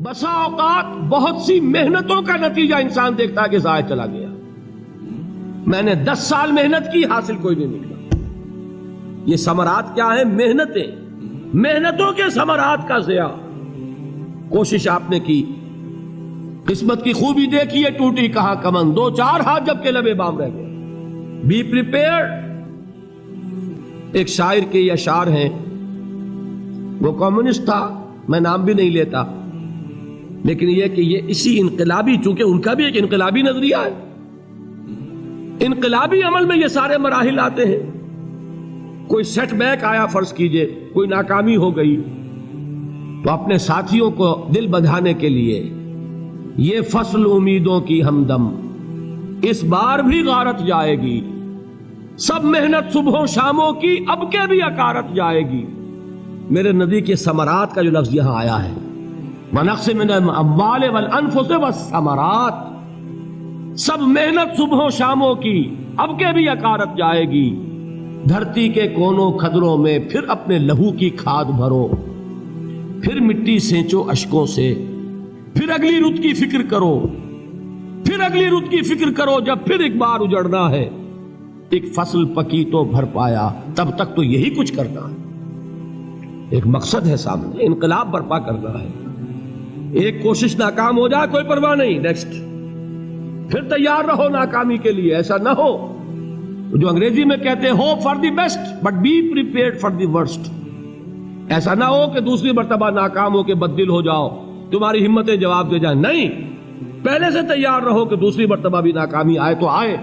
بسا اوقات بہت سی محنتوں کا نتیجہ انسان دیکھتا ہے کہ ضائع چلا گیا. میں نے 10 سال محنت کی، حاصل کوئی نہیں نکلا. یہ ثمرات کیا ہیں؟ محنتیں، محنتوں کے ثمرات کا ضیاع. کوشش آپ نے کی، قسمت کی خوبی دیکھی ہے، ٹوٹی کہاں کمن، 2-4 ہاتھ جب کے لبے بام رہ گئے. Be prepared. ایک شاعر کے یہ اشعار ہیں، وہ کمیونسٹ تھا، میں نام بھی نہیں لیتا، لیکن یہ کہ یہ اسی انقلابی، چونکہ ان کا بھی ایک انقلابی نظریہ ہے، انقلابی عمل میں یہ سارے مراحل آتے ہیں. کوئی سیٹ بیک آیا فرض کیجئے، کوئی ناکامی ہو گئی، تو اپنے ساتھیوں کو دل بندھانے کے لیے یہ فصل امیدوں کی ہمدم اس بار بھی غارت جائے گی، سب محنت صبحوں شاموں کی اب کے بھی اکارت جائے گی. میرے نبی کے ثمرات کا جو لفظ یہاں آیا ہے، وَنَقْصٍ مِّنَ الْأَمْوَالِ وَالْأَنفُسِ وَالثَّمَرَاتِ، سب محنت صبحوں شاموں کی اب کے بھی اکارت جائے گی. دھرتی کے کونوں کھدروں میں پھر اپنے لہو کی کھاد بھرو، پھر مٹی سینچو اشکوں سے، پھر اگلی رت کی فکر کرو، پھر اگلی رت کی فکر کرو، جب پھر ایک بار اجڑنا ہے. ایک فصل پکی تو بھر پایا، تب تک تو یہی کچھ کرنا ہے. ایک مقصد ہے سامنے، انقلاب برپا کرنا ہے. ایک کوشش ناکام ہو جائے کوئی پرواہ نہیں، نیکسٹ. پھر تیار رہو ناکامی کے لیے. ایسا نہ ہو جو انگریزی میں کہتے ہیں hope for the best but be prepared for the worst. ایسا نہ ہو کہ دوسری مرتبہ ناکام ہو کے بددل ہو جاؤ، تمہاری ہمتیں جواب دے جائیں. نہیں، پہلے سے تیار رہو کہ دوسری مرتبہ بھی ناکامی آئے تو آئے،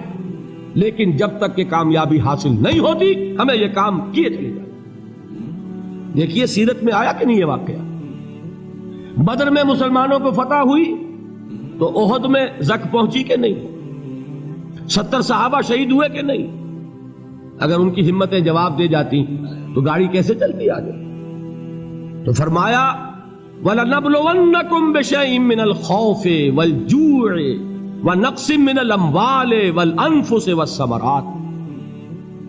لیکن جب تک کہ کامیابی حاصل نہیں ہوتی ہمیں یہ کام کیے چلے جائیں. دیکھیے سیرت میں آیا کہ نہیں یہ واقعہ. بدر میں مسلمانوں کو فتح ہوئی تو احد میں زک پہنچی کہ نہیں؟ 70 صحابہ شہید ہوئے کہ نہیں؟ اگر ان کی ہمتیں جواب دے جاتی تو گاڑی کیسے چلتی آگے؟ تو فرمایا وَلَنَبْلُوَنَّكُمْ بِشَيْءٍ مِّنَ الْخَوْفِ وَالْجُوعِ وَنَقْصٍ مِّنَ الْأَمْوَالِ وَالْأَنفُسِ وَالثَّمَرَاتِ.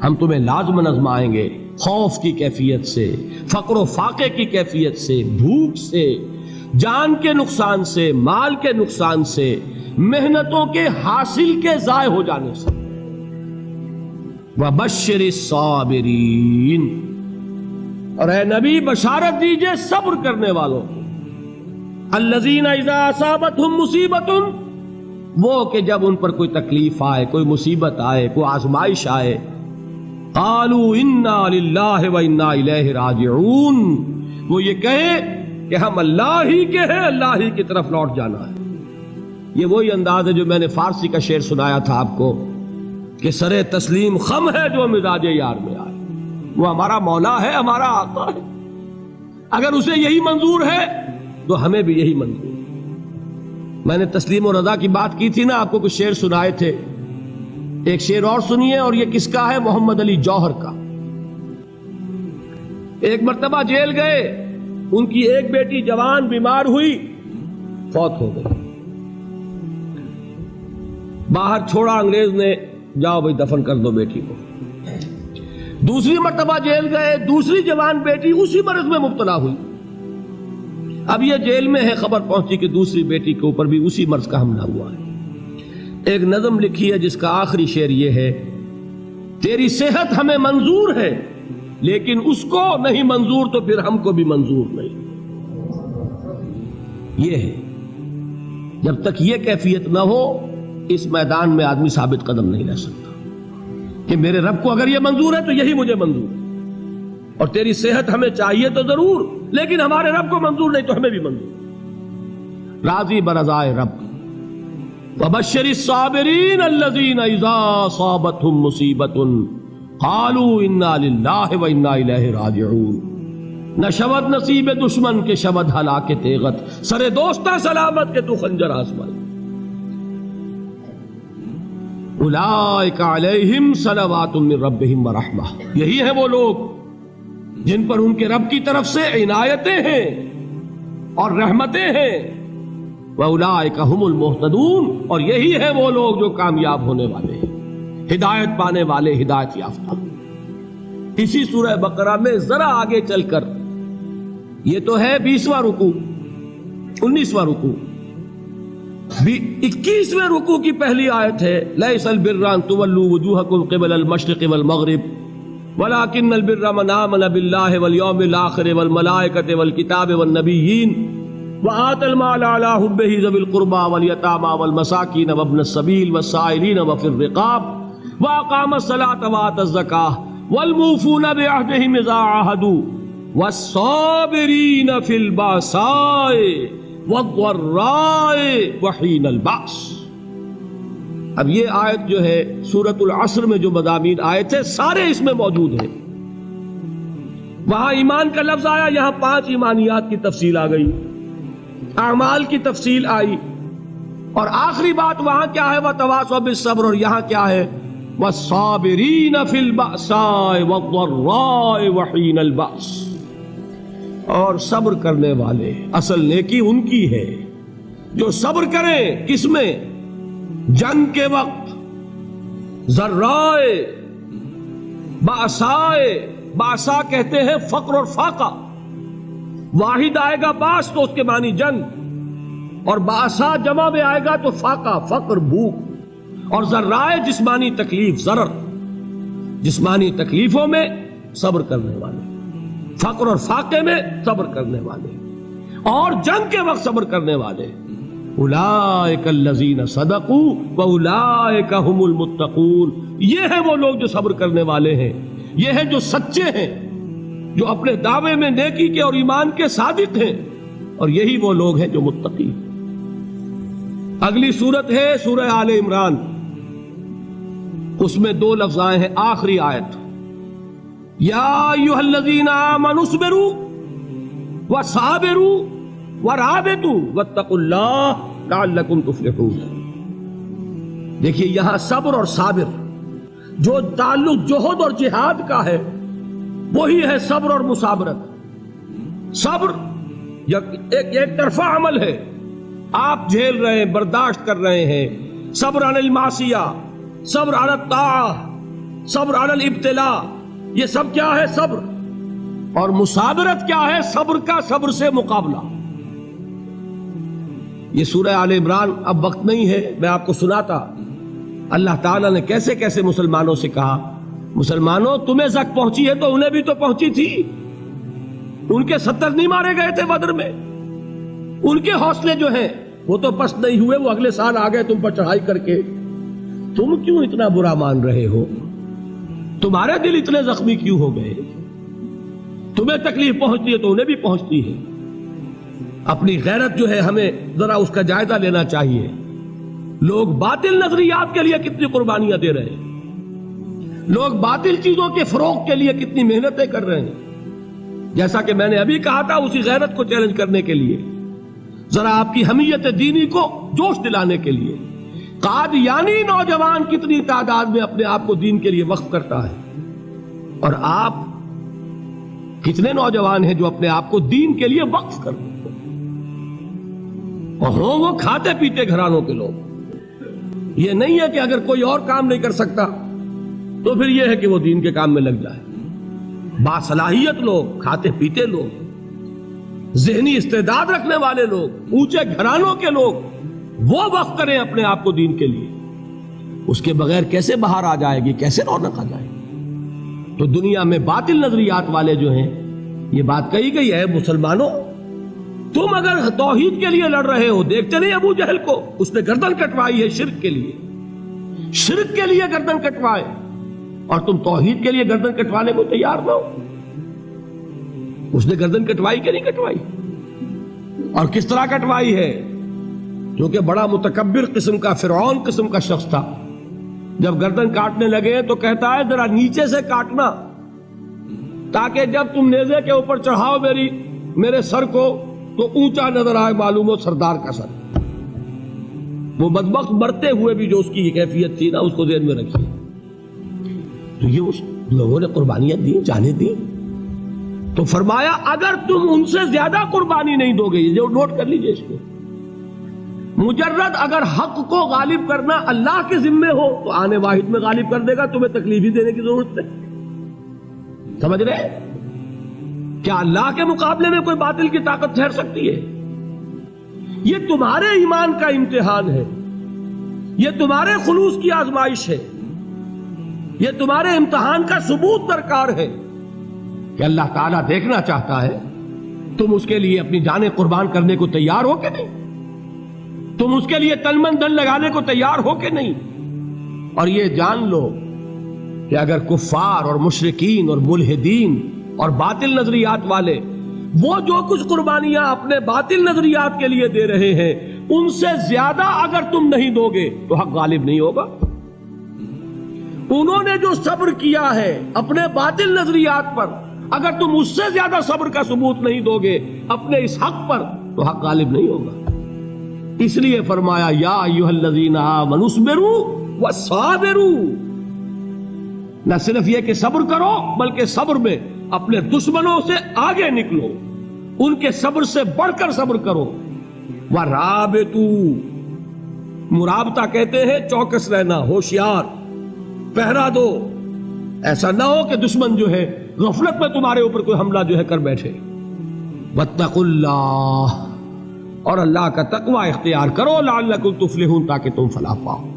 ہم تمہیں لازم آزمائیں گے، خوف کی کیفیت سے، فقر و فاقے کی کیفیت سے، بھوک سے، جان کے نقصان سے، مال کے نقصان سے، محنتوں کے حاصل کے ضائع ہو جانے سے. وَبَشِّرِ الصَّابِرِينَ، اور اے نبی بشارت دیجئے صبر کرنے والوں کو. الَّذِينَ إِذَا أَصَابَتْهُمْ مُصِيبَةٌ، وہ کہ جب ان پر کوئی تکلیف آئے، کوئی مصیبت آئے، کوئی آزمائش آئے، قالوا انا للہ وانا الیہ راجعون، وہ یہ کہیں کہ ہم اللہ ہی کے ہیں، اللہ ہی کی طرف لوٹ جانا ہے. یہ وہی انداز ہے جو میں نے فارسی کا شعر سنایا تھا آپ کو کہ سرے تسلیم خم ہے جو مزاج یار میں آئے. وہ ہمارا مولا ہے، ہمارا آقا ہے. اگر اسے یہی منظور ہے تو ہمیں بھی یہی منظور ہے. میں نے تسلیم و رضا کی بات کی تھی نا، آپ کو کچھ شعر سنائے تھے. ایک شعر اور سنیے، اور یہ کس کا ہے؟ محمد علی جوہر کا. ایک مرتبہ جیل گئے، ان کی ایک بیٹی جوان بیمار ہوئی، فوت ہو گئی. باہر چھوڑا انگریز نے، جاؤ بھائی دفن کر دو بیٹی کو. دوسری مرتبہ جیل گئے، دوسری جوان بیٹی اسی مرض میں مبتلا ہوئی. اب یہ جیل میں ہے، خبر پہنچی کہ دوسری بیٹی کے اوپر بھی اسی مرض کا حملہ ہوا ہے. ایک نظم لکھی ہے جس کا آخری شعر یہ ہے، تیری صحت ہمیں منظور ہے لیکن اس کو نہیں منظور تو پھر ہم کو بھی منظور نہیں. یہ ہے، جب تک یہ کیفیت نہ ہو اس میدان میں آدمی ثابت قدم نہیں رہ سکتا کہ میرے رب کو اگر یہ منظور ہے تو یہی مجھے منظور ہے، اور تیری صحت ہمیں چاہیے تو ضرور، لیکن ہمارے رب کو منظور نہیں تو ہمیں بھی منظور. راضی برضائے رب. وَبَشِّرِ الصَّابِرِينَ الَّذِينَ إِذَا أَصَابَتْهُمْ مُصِيبَةٌ قَالُوا إِنَّا لِلَّهِ وَإِنَّا إِلَيْهِ رَاجِعُونَ. نہ شود نصیب دشمن کے شود ہلاک تیغت، سرے دوستہ سلامت کے تو خنجر آزمائے. اولئک علیہم صلوات من ربہم ورحمہ، یہی ہے وہ لوگ جن پر ان کے رب کی طرف سے عنایتیں ہیں اور رحمتیں ہیں. وَأُولَئِكَ هُمُ الْمُهْتَدُونَ، اور یہی ہے وہ لوگ جو کامیاب ہونے والے ہیں، ہدایت پانے والے، ہدایت یافتہ. اسی سورہ بقرہ میں ذرا آگے چل کر، یہ تو ہے 20واں رکوع، 19واں رکوع، 21ویں رکوع کی پہلی آیت ہے لیس البر ان تولوا وجوہکم قبل المشرق والمغرب ولکن البر من آمن باللہ والیوم الآخر والملائکۃ والکتاب والنبیین وآتى المال على حبه ذوي القربى واليتامى والمساكين وابن السبيل والسائلين وفي الرقاب وأقام الصلاة وآتى الزكاة والموفون بعهدهم إذا عاهدوا والصابرين في البأساء والضراء وحين البأس۔ اب یہ آیت جو ہے سورۃ العصر میں جو مضامین آئے تھے سارے اس میں موجود ہیں۔ وہاں ایمان کا لفظ آیا، یہاں 5 ایمانیات کی تفصیل آ گئی، اعمال کی تفصیل آئی، اور آخری بات وہاں کیا ہے وَتَوَاصَوْا بِالصَّبْرِ، اور یہاں کیا ہے وَالصَّابِرِينَ فِي الْبَأْسَاءِ وَالضَّرَّاءِ وَحِينَ الْبَأْسِ، اور صبر کرنے والے، اصل نیکی ان کی ہے جو صبر کریں، کس میں؟ جنگ کے وقت، ذرائے، بأسائے، بأسا کہتے ہیں فقر اور فاقہ، واحد آئے گا باس تو اس کے معنی جنگ، اور باسا جمع میں آئے گا تو فاقہ، فقر، بھوک، اور ذرائع جسمانی تکلیف، ضرر، جسمانی تکلیفوں میں صبر کرنے والے، فقر اور فاقے میں صبر کرنے والے، اور جنگ کے وقت صبر کرنے والے۔ اولئک الذین صدقوا واولئک هم المتقون، یہ ہیں وہ لوگ جو صبر کرنے والے ہیں، یہ ہیں جو سچے ہیں، جو اپنے دعوے میں نیکی کے اور ایمان کے صادق ہیں، اور یہی وہ لوگ ہیں جو متقی۔ اگلی سورت ہے سورہ آل عمران، اس میں 2 لفظ آئے ہیں، آخری آیت یا ایھا الذین آمنوا اصبروا وصابروا ورابطوا واتقوا اللہ لعلکم تفلحون۔ دیکھیے یہاں صبر اور صابر جو تعلق جہد اور جہاد کا ہے وہی ہے صبر اور مصابرت۔ صبر ایک طرفہ عمل ہے، آپ جھیل رہے ہیں، برداشت کر رہے ہیں، صبر علی المعصیہ، صبر علی الطاعہ، صبر علی الابتلاء، یہ سب کیا ہے؟ صبر۔ اور مصابرت کیا ہے؟ صبر کا صبر سے مقابلہ۔ یہ سورہ آل عمران، اب وقت نہیں ہے، میں آپ کو سناتا اللہ تعالیٰ نے کیسے کیسے مسلمانوں سے کہا، مسلمانوں تمہیں زک پہنچی ہے تو انہیں بھی تو پہنچی تھی، ان کے 70 نہیں مارے گئے تھے بدر میں، ان کے حوصلے جو ہیں وہ تو پست نہیں ہوئے، وہ اگلے سال آ گئے تم پر چڑھائی کر کے، تم کیوں اتنا برا مان رہے ہو؟ تمہارے دل اتنے زخمی کیوں ہو گئے؟ تمہیں تکلیف پہنچتی ہے تو انہیں بھی پہنچتی ہے۔ اپنی غیرت جو ہے ہمیں ذرا اس کا جائزہ لینا چاہیے۔ لوگ باطل نظریات کے لیے کتنی قربانیاں دے رہے ہیں، لوگ باطل چیزوں کے فروغ کے لیے کتنی محنتیں کر رہے ہیں۔ جیسا کہ میں نے ابھی کہا تھا، اسی غیرت کو چیلنج کرنے کے لیے، ذرا آپ کی حمیت دینی کو جوش دلانے کے لیے، قادیانی نوجوان کتنی تعداد میں اپنے آپ کو دین کے لیے وقف کرتا ہے، اور آپ کتنے نوجوان ہیں جو اپنے آپ کو دین کے لیے وقف کرتے ہیں، اور ہوں وہ کھاتے پیتے گھرانوں کے لوگ۔ یہ نہیں ہے کہ اگر کوئی اور کام نہیں کر سکتا تو پھر یہ ہے کہ وہ دین کے کام میں لگ جائے۔ باصلاحیت لوگ، کھاتے پیتے لوگ، ذہنی استعداد رکھنے والے لوگ، اونچے گھرانوں کے لوگ، وہ وقف کریں اپنے آپ کو دین کے لیے۔ اس کے بغیر کیسے باہر آ جائے گی، کیسے رونق آ جائے گی؟ تو دنیا میں باطل نظریات والے جو ہیں، یہ بات کہی گئی ہے، مسلمانوں تم اگر توحید کے لیے لڑ رہے ہو، دیکھتے نہیں ابو جہل کو، اس نے گردن کٹوائی ہے شرک کے لیے، شرک کے لیے گردن کٹوائے، اور تم توحید کے لیے گردن کٹوانے کو تیار نہ ہو۔ اس نے گردن کٹوائی کہ نہیں کٹوائی؟ اور کس طرح کٹوائی ہے؟ کیونکہ بڑا متکبر قسم کا، فرعون قسم کا شخص تھا، جب گردن کاٹنے لگے تو کہتا ہے ذرا نیچے سے کاٹنا، تاکہ جب تم نیزے کے اوپر چڑھاؤ میرے سر کو تو اونچا نظر آئے، معلوم ہو سردار کا سر۔ وہ بدبخت مرتے ہوئے بھی جو اس کی کیفیت تھی نا، اس کو ذہن میں رکھیے۔ تو یہ اس لوگوں نے قربانیاں دی، جانیں دی، تو فرمایا اگر تم ان سے زیادہ قربانی نہیں دو گے، جو نوٹ کر لیجئے اس کو، مجرد اگر حق کو غالب کرنا اللہ کے ذمے ہو تو آنے واحد میں غالب کر دے گا، تمہیں تکلیف ہی دینے کی ضرورت نہیں۔ سمجھ رہے؟ کیا اللہ کے مقابلے میں کوئی باطل کی طاقت ٹھہر سکتی ہے؟ یہ تمہارے ایمان کا امتحان ہے، یہ تمہارے خلوص کی آزمائش ہے، یہ تمہارے امتحان کا ثبوت درکار ہے کہ اللہ تعالیٰ دیکھنا چاہتا ہے تم اس کے لیے اپنی جانیں قربان کرنے کو تیار ہو کہ نہیں، تم اس کے لیے تن من دھن لگانے کو تیار ہو کہ نہیں۔ اور یہ جان لو کہ اگر کفار اور مشرکین اور ملحدین اور باطل نظریات والے وہ جو کچھ قربانیاں اپنے باطل نظریات کے لیے دے رہے ہیں ان سے زیادہ اگر تم نہیں دو گے تو حق غالب نہیں ہوگا۔ انہوں نے جو صبر کیا ہے اپنے باطل نظریات پر، اگر تم اس سے زیادہ صبر کا ثبوت نہیں دو گے اپنے اس حق پر تو حق غالب نہیں ہوگا۔ اس لیے فرمایا یا ایھا الذین آمنوا اصبروا وصابروا، نہ صرف یہ کہ صبر کرو بلکہ صبر میں اپنے دشمنوں سے آگے نکلو، ان کے صبر سے بڑھ کر صبر کرو۔ وَرَابِطُوا، مرابطہ کہتے ہیں چوکس رہنا، ہوشیار، پہرا دو، ایسا نہ ہو کہ دشمن جو ہے غفلت میں تمہارے اوپر کوئی حملہ جو ہے کر بیٹھے۔ وَاتَّقُوا اللَّهَ، اور اللہ کا تقوی اختیار کرو، لعلکم تفلحون، تاکہ تم فلاح پاؤ۔